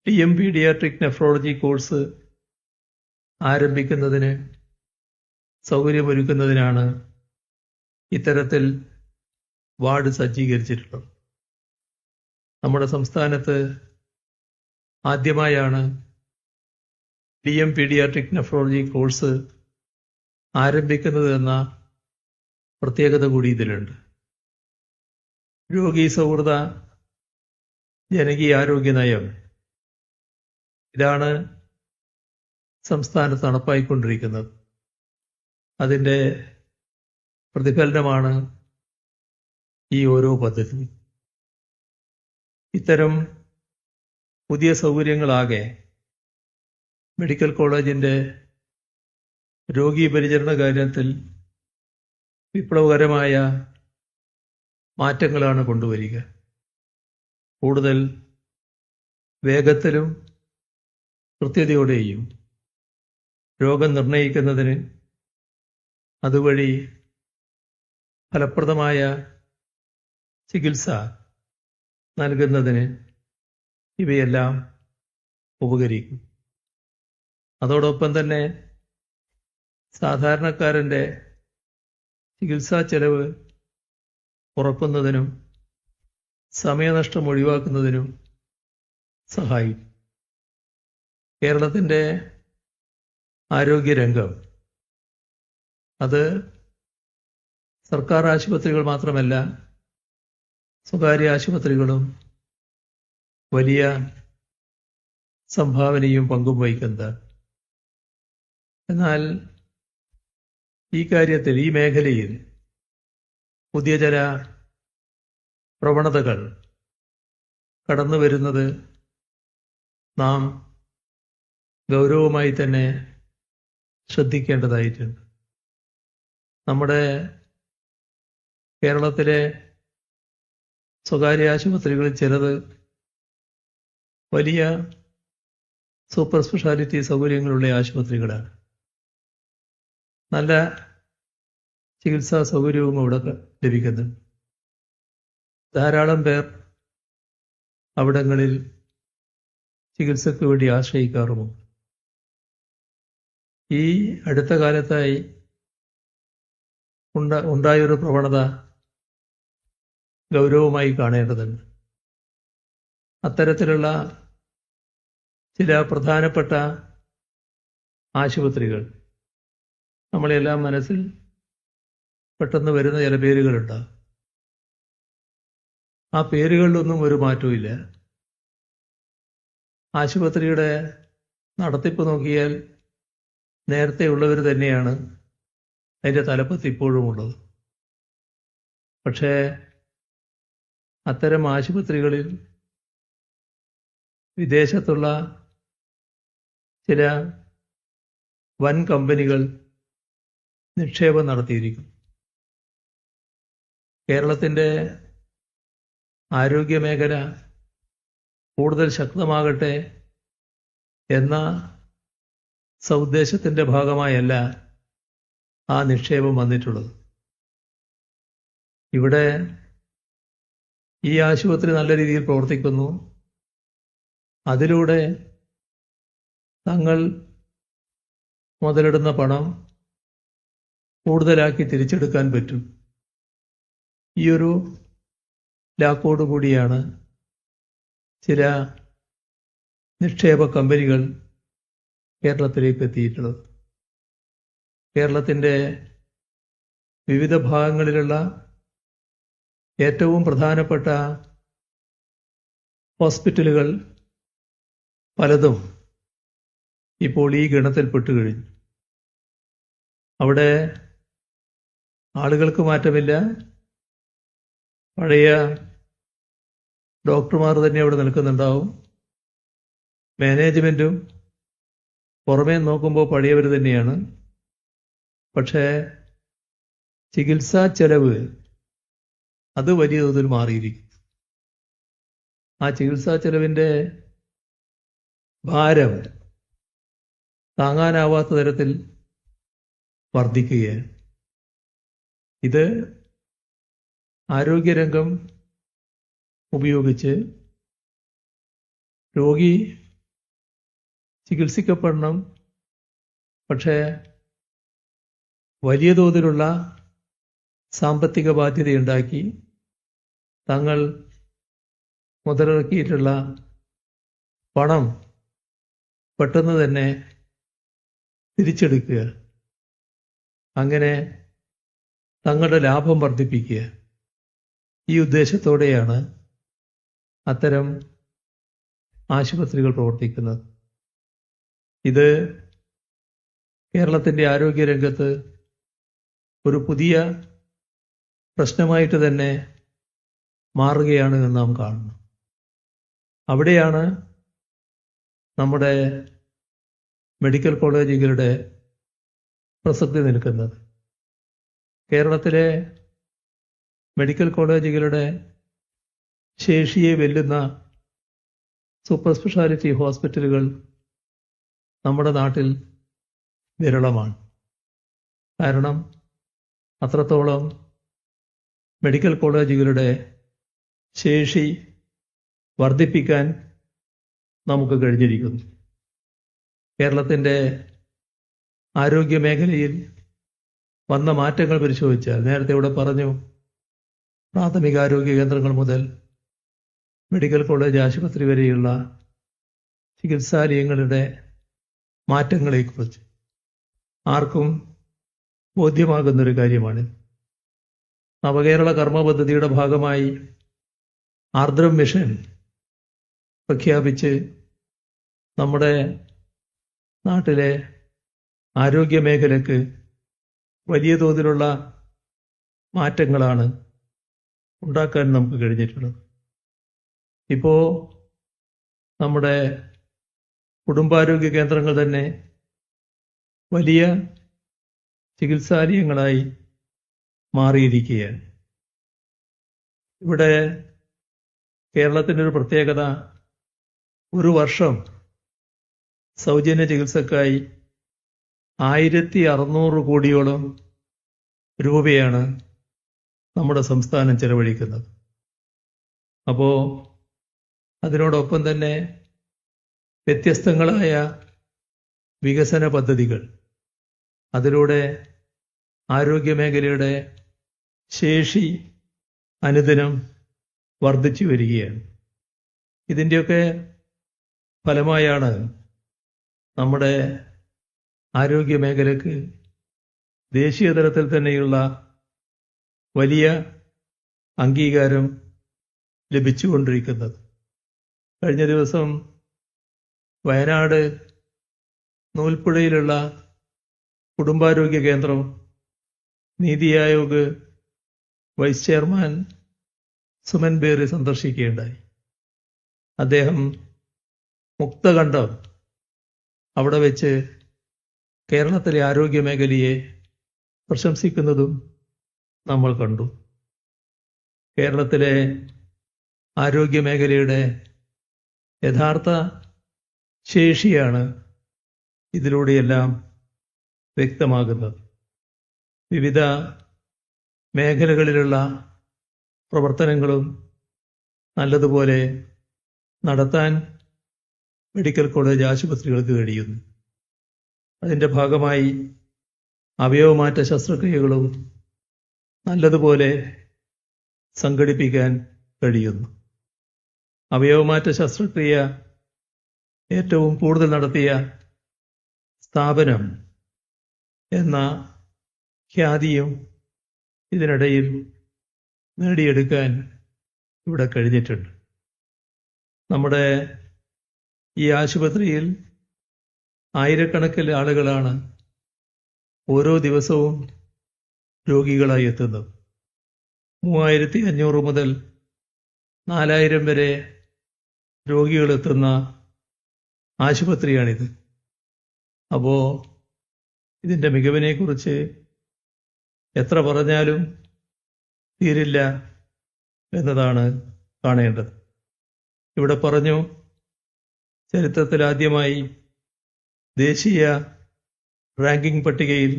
DM പീഡിയാട്രിക് നെഫ്രോളജി കോഴ്സ് ആരംഭിക്കുന്നതിന് സൗകര്യമൊരുക്കുന്നതിനാണ് ഇത്തരത്തിൽ വാർഡ് സജ്ജീകരിച്ചിട്ടുള്ളത്. നമ്മുടെ സംസ്ഥാനത്ത് ആദ്യമായാണ് DM പീഡിയാട്രിക് നെഫ്രോളജി കോഴ്സ് ആരംഭിക്കുന്നത് എന്ന പ്രത്യേകത കൂടി ഇതിലുണ്ട്. രോഗീ സൗഹൃദ ജനകീയ ആരോഗ്യ നയം ഇതാണ് സംസ്ഥാനത്ത് നടപ്പായിക്കൊണ്ടിരിക്കുന്നത്. അതിൻ്റെ പ്രതിഫലനമാണ് ഈ ഓരോ പദ്ധതി. ഇത്തരം പുതിയ സൗകര്യങ്ങളാകെ മെഡിക്കൽ കോളേജിൻ്റെ രോഗീ പരിചരണ കാര്യത്തിൽ വിപ്ലവകരമായ മാറ്റങ്ങളാണ് കൊണ്ടുവരിക. കൂടുതൽ വേഗത്തിലും കൃത്യതയോടെയും രോഗം നിർണയിക്കുന്നതിന്, അതുവഴി ഫലപ്രദമായ ചികിത്സ നൽകുന്നതിന് ഇവയെല്ലാം ഉപകരിക്കും. അതോടൊപ്പം തന്നെ സാധാരണക്കാരൻ്റെ ചികിത്സാ ചെലവ് കുറക്കുന്നതിനും സമയനഷ്ടം ഒഴിവാക്കുന്നതിനും സഹായിക്കും. കേരളത്തിൻ്റെ ആരോഗ്യരംഗം അത് സർക്കാർ ആശുപത്രികൾ മാത്രമല്ല, സ്വകാര്യ ആശുപത്രികളും വലിയ സംഭാവനയും പങ്കും വഹിക്കുന്നതാണ്. എന്നാൽ ഈ കാര്യത്തിൽ, ഈ മേഖലയിൽ പുതിയ ചില പ്രവണതകൾ കടന്നു വരുന്നത് നാം ഗൗരവമായി തന്നെ ശ്രദ്ധിക്കേണ്ടതായിട്ടുണ്ട്. നമ്മുടെ കേരളത്തിലെ സ്വകാര്യ ആശുപത്രികളിൽ ചിലത് വലിയ സൂപ്പർ സ്പെഷ്യാലിറ്റി സൗകര്യങ്ങളുള്ള ആശുപത്രികളാണ്. നല്ല ചികിത്സാ സൗകര്യവും അവിടെ ലഭിക്കുന്നു. ധാരാളം പേർ അവിടങ്ങളിൽ ചികിത്സയ്ക്ക് വേണ്ടി ആശ്രയിക്കാറുമുണ്ട്. ഈ അടുത്ത കാലത്തായി ഉണ്ടായൊരു പ്രവണത ഗൗരവമായി കാണേണ്ടതുണ്ട്. അത്തരത്തിലുള്ള ചില പ്രധാനപ്പെട്ട ആശുപത്രികൾ, നമ്മളെല്ലാം മനസ്സിൽ പെട്ടെന്ന് വരുന്ന ചില പേരുകളുണ്ടാകും. ആ പേരുകളിലൊന്നും ഒരു മാറ്റവുമില്ല. ആശുപത്രിയുടെ നടത്തിപ്പ് നോക്കിയാൽ നേരത്തെ ഉള്ളവർ തന്നെയാണ് അതിൻ്റെ തലപ്പത്ത് ഇപ്പോഴും ഉള്ളത്. പക്ഷേ അത്തരം ആശുപത്രികളിൽ വിദേശത്തുള്ള ചില വൻ കമ്പനികൾ നിക്ഷേപം നടത്തിയിരിക്കും. കേരളത്തിൻ്റെ ആരോഗ്യമേഖല കൂടുതൽ ശക്തമാകട്ടെ എന്ന സൗദ്ദേശത്തിൻ്റെ ഭാഗമായല്ല ആ നിക്ഷേപം വന്നിട്ടുള്ളത്. ഇവിടെ ഈ ആശുപത്രി നല്ല രീതിയിൽ പ്രവർത്തിക്കുന്നു. അതിലൂടെ തങ്ങൾ മുതലിടുന്ന പണം കൂടുതലാക്കി തിരിച്ചെടുക്കാൻ പറ്റും. ഈയൊരു ലാക്കോടുകൂടിയാണ് ചില നിക്ഷേപ കമ്പനികൾ കേരളത്തിലേക്ക് എത്തിയിട്ടുള്ളത്. കേരളത്തിൻ്റെ വിവിധ ഭാഗങ്ങളിലുള്ള ഏറ്റവും പ്രധാനപ്പെട്ട ഹോസ്പിറ്റലുകൾ പലതും ഇപ്പോൾ ഈ ഗണത്തിൽപ്പെട്ടു കഴിഞ്ഞു. അവിടെ ആളുകൾക്ക് മാറ്റമില്ല, പഴയ ഡോക്ടർമാർ തന്നെ അവിടെ നിൽക്കുന്നുണ്ടാവും. മാനേജ്മെൻറ്റും പുറമേ നോക്കുമ്പോൾ പഴയവർ തന്നെയാണ്. പക്ഷേ ചികിത്സാ ചെലവ് അത് വലിയ തോതിൽ മാറിയിരിക്കും. ആ ചികിത്സാ ചെലവിൻ്റെ ഭാരം താങ്ങാനാവാത്ത തരത്തിൽ വർദ്ധിക്കുകയാണ്. ഇത് ആരോഗ്യരംഗം ഉപയോഗിച്ച് രോഗി ചികിത്സിക്കപ്പെടണം, പക്ഷേ വലിയ തോതിലുള്ള സാമ്പത്തിക ബാധ്യതയുണ്ടാക്കി തങ്ങൾ മുതലിറക്കിയിട്ടുള്ള പണം പെട്ടെന്ന് തന്നെ തിരിച്ചെടുക്കുക, അങ്ങനെ തങ്ങളുടെ ലാഭം വർദ്ധിപ്പിക്കുക. ഈ ഉദ്ദേശത്തോടെയാണ് അത്തരം ആശുപത്രികൾ പ്രവർത്തിക്കുന്നത്. ഇത് കേരളത്തിൻ്റെ ആരോഗ്യരംഗത്ത് ഒരു പുതിയ പ്രശ്നമായിട്ട് തന്നെ മാറുകയാണ് എന്ന് നാം കാണുന്നു. അവിടെയാണ് നമ്മുടെ മെഡിക്കൽ കോളേജുകളുടെ പ്രസക്തി നിൽക്കുന്നത്. കേരളത്തിലെ മെഡിക്കൽ കോളേജുകളുടെ ശേഷിയെ വെല്ലുന്ന സൂപ്പർ സ്പെഷ്യാലിറ്റി ഹോസ്പിറ്റലുകൾ നമ്മുടെ നാട്ടിൽ വിരളമാണ്. കാരണം അത്രത്തോളം മെഡിക്കൽ കോളേജുകളുടെ ശേഷി വർദ്ധിപ്പിക്കാൻ നമുക്ക് കഴിഞ്ഞിരിക്കുന്നു. കേരളത്തിൻ്റെ ആരോഗ്യ മേഖലയിൽ വന്ന മാറ്റങ്ങൾ പരിശോധിച്ചാൽ, നേരത്തെ ഇവിടെ പറഞ്ഞു, പ്രാഥമിക ആരോഗ്യ കേന്ദ്രങ്ങൾ മുതൽ മെഡിക്കൽ കോളേജ് ആശുപത്രി വരെയുള്ള ചികിത്സാലയങ്ങളുടെ മാറ്റങ്ങളെക്കുറിച്ച് ആർക്കും ബോധ്യമാകുന്നൊരു കാര്യമാണ്. നവകേരള കർമ്മ പദ്ധതിയുടെ ഭാഗമായി ആർദ്രം മിഷൻ പ്രഖ്യാപിച്ച് നമ്മുടെ നാട്ടിലെ ആരോഗ്യ മേഖലയ്ക്ക് വലിയ തോതിലുള്ള മാറ്റങ്ങളാണ് ഉണ്ടാക്കാൻ നമുക്ക് കഴിഞ്ഞിട്ടുള്ളത്. ഇപ്പോൾ നമ്മുടെ കുടുംബാരോഗ്യ കേന്ദ്രങ്ങൾ തന്നെ വലിയ ചികിത്സാലയങ്ങളായി മാറിയിരിക്കുകയാണ്. ഇവിടെ കേരളത്തിൻ്റെ ഒരു പ്രത്യേകത, ഒരു വർഷം സൗജന്യ ചികിത്സക്കായി 1600 കോടിയോളം രൂപയാണ് നമ്മുടെ സംസ്ഥാനം ചെലവഴിക്കുന്നത്. അപ്പോൾ അതിനോടൊപ്പം തന്നെ വ്യത്യസ്തങ്ങളായ വികസന പദ്ധതികൾ, അതിലൂടെ ആരോഗ്യമേഖലയുടെ ശേഷി അനുദിനം വർദ്ധിച്ചു വരികയാണ്. ഇതിൻ്റെയൊക്കെ ഫലമായാണ് നമ്മുടെ ആരോഗ്യ മേഖലയ്ക്ക് ദേശീയ തലത്തിൽ തന്നെയുള്ള വലിയ അംഗീകാരം ലഭിച്ചുകൊണ്ടിരിക്കുന്നത്. കഴിഞ്ഞ ദിവസം വയനാട് നൂൽപ്പുഴയിലുള്ള കുടുംബാരോഗ്യ കേന്ദ്രം നീതി ആയോഗ് വൈസ് ചെയർമാൻ സുമൻ ബേറി സന്ദർശിക്കുകയുണ്ടായി. അദ്ദേഹം മുക്തകണ്ഠം അവിടെ വെച്ച് കേരളത്തിലെ ആരോഗ്യ മേഖലയെ പ്രശംസിക്കുന്നതും നമ്മൾ കണ്ടു. കേരളത്തിലെ ആരോഗ്യ മേഖലയുടെ യഥാർത്ഥ ശേഷിയാണ് ഇതിലൂടെയെല്ലാം വ്യക്തമാകുന്നത്. വിവിധ മേഖലകളിലുള്ള പ്രവർത്തനങ്ങളും നല്ലതുപോലെ നടത്താൻ മെഡിക്കൽ കോളേജ് ആശുപത്രികൾക്ക് കഴിയുന്നു. അതിൻ്റെ ഭാഗമായി അവയവമാറ്റ ശസ്ത്രക്രിയകളും നല്ലതുപോലെ സംഘടിപ്പിക്കാൻ കഴിയുന്നു. അവയവമാറ്റ ശസ്ത്രക്രിയ ഏറ്റവും കൂടുതൽ നടത്തിയ സ്ഥാപനം എന്ന ഖ്യാതിയും ഇതിനിടയിൽ നേടിയെടുക്കാൻ ഇവിടെ കഴിഞ്ഞിട്ടുണ്ട്. നമ്മുടെ ഈ ആശുപത്രിയിൽ ആയിരക്കണക്കിന് ആളുകളാണ് ഓരോ ദിവസവും രോഗികളായി എത്തുന്നത്. 3500 മുതൽ 4000 വരെ രോഗികളെത്തുന്ന ആശുപത്രിയാണിത്. അപ്പോൾ ഇതിൻ്റെ മികവിനെക്കുറിച്ച് എത്ര പറഞ്ഞാലും തീരില്ല എന്നതാണ് കാണേണ്ടത്. ഇവിടെ പറഞ്ഞു, ചരിത്രത്തിൽ ആദ്യമായി ദേശീയ റാങ്കിംഗ് പട്ടികയിൽ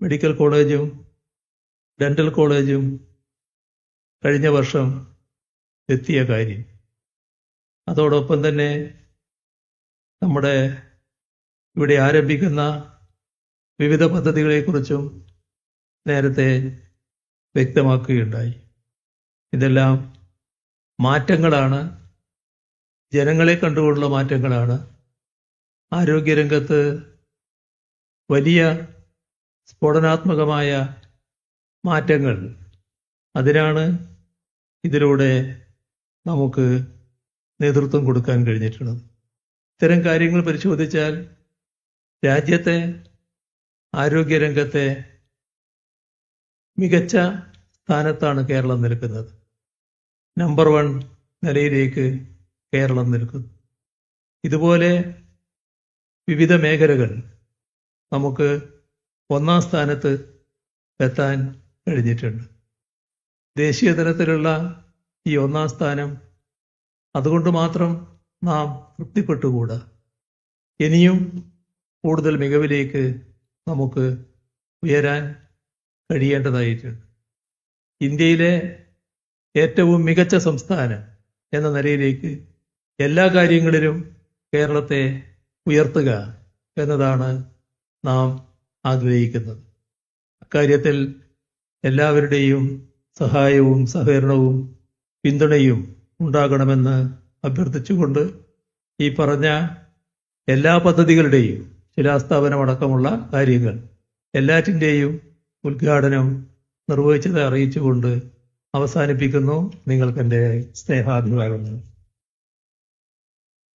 മെഡിക്കൽ കോളേജും ഡെന്റൽ കോളേജും കഴിഞ്ഞ വർഷം എത്തിയ കാര്യം. അതോടൊപ്പം തന്നെ നമ്മുടെ ഇവിടെ ആരംഭിക്കുന്ന വിവിധ പദ്ധതികളെക്കുറിച്ചും നേരത്തെ വ്യക്തമാക്കുകയുണ്ടായി. ഇതെല്ലാം മാറ്റങ്ങളാണ്, ജനങ്ങളെ കണ്ടുകൊണ്ടുള്ള മാറ്റങ്ങളാണ്. ആരോഗ്യരംഗത്ത് വലിയ സ്ഫോടനാത്മകമായ മാറ്റങ്ങൾ, അതിനാണ് ഇതിലൂടെ നമുക്ക് നേതൃത്വം കൊടുക്കാൻ കഴിഞ്ഞിട്ടുള്ളത്. ഇത്തരം കാര്യങ്ങൾ പരിശോധിച്ചാൽ രാജ്യത്തെ ആരോഗ്യരംഗത്തെ മികച്ച സ്ഥാനത്താണ് കേരളം നിൽക്കുന്നത്. നമ്പർ 1 നിലയിലേക്ക് കേരളം നിൽക്കുന്നു. ഇതുപോലെ വിവിധ മേഖലകൾ നമുക്ക് 1ാം സ്ഥാനത്ത് എത്താൻ കഴിഞ്ഞിട്ടുണ്ട്. ദേശീയ തലത്തിലുള്ള ഈ 1ാം സ്ഥാനം അതുകൊണ്ട് മാത്രം നാം തൃപ്തിപ്പെട്ടുകൂടാ. ഇനിയും കൂടുതൽ മികവിലേക്ക് നമുക്ക് ഉയരാൻ കഴിയേണ്ടതായിട്ടുണ്ട്. ഇന്ത്യയിലെ ഏറ്റവും മികച്ച സംസ്ഥാനം എന്ന നിലയിലേക്ക് എല്ലാ കാര്യങ്ങളിലും കേരളത്തെ ഉയർത്തുക എന്നതാണ് നാം ആഗ്രഹിക്കുന്നത്. അക്കാര്യത്തിൽ എല്ലാവരുടെയും സഹായവും സഹകരണവും പിന്തുണയും ഉണ്ടാകണമെന്ന് അഭ്യർത്ഥിച്ചുകൊണ്ട് ഈ പറഞ്ഞ എല്ലാ പദ്ധതികളുടെയും ശിലാസ്ഥാപനമടക്കമുള്ള കാര്യങ്ങൾ എല്ലാറ്റിൻ്റെയും ഉദ്ഘാടനം നിർവഹിച്ചത് അറിയിച്ചുകൊണ്ട് അവസാനിപ്പിക്കുന്നു. നിങ്ങൾക്കെൻ്റെ സ്നേഹാഭിവാദങ്ങൾ.